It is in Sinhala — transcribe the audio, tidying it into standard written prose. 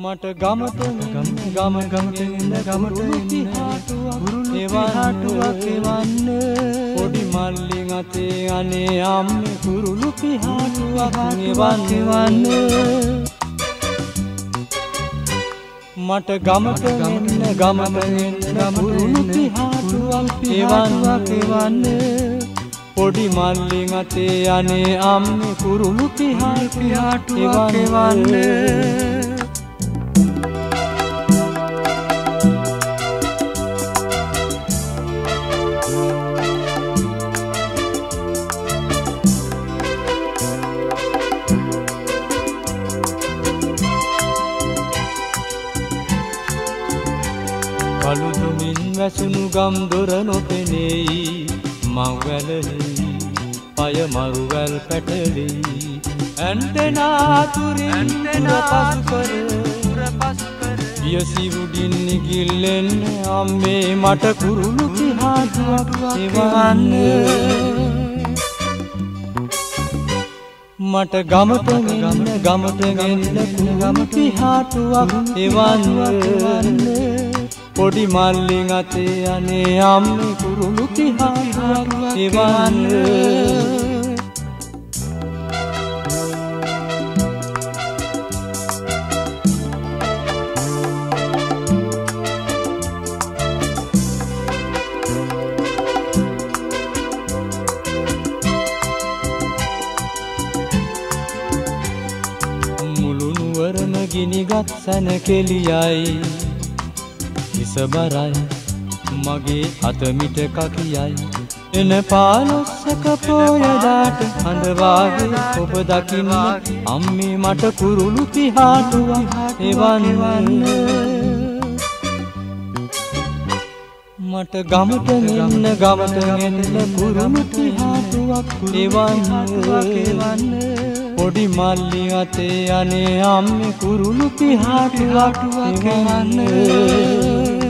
මට ගමට ගමට එවන්නුවක් එවන්න පොඩි මල්ලින් අතේ අනේ අම්මේ කුරුළු පිහාටුවක් එවන්න මට ගමට කුරුළු පිහාටුවක් එවන්න පොඩි මල්ලින් අතේ අනේ අම්මේ කුරුළු පිහාටුවක් එවන්න කළුදුමින් වැසුණු ගම් දොර නොපෙනෙයි මව්වැලෙහි පය මරුවැල් පැටලෙයි ඇන්ටෙනා තුරින් පසු කර පියසිවුඩින් නිගිල්ලෙන්න අම්මේ මට කුරුළු පිහාටුවක් එවන්න මට ගමට කුරුළු පිහාටුවක් එවන්න පොඩි මල්ලින් අතේ අනේ අම්මේ කුරුළු පිහාටුවක් එවන්න මුළු නුවරම ගිනිගත් සැන කෙලියයි ඉසබරයි මගේ අතමිට කකියයි එන පාලොස්සක පෝයදාට හඳවාගේ ඔබ දකින්න අම්මේ මට කුරුළු පිහාටුවක් එවන්න මට ගමට කුරුළු පිහාටුවක් එවන්න පොඩි මල්ලි අතේ අනේ අම්මේ කුරුළු පිහාටුවක් එවන්න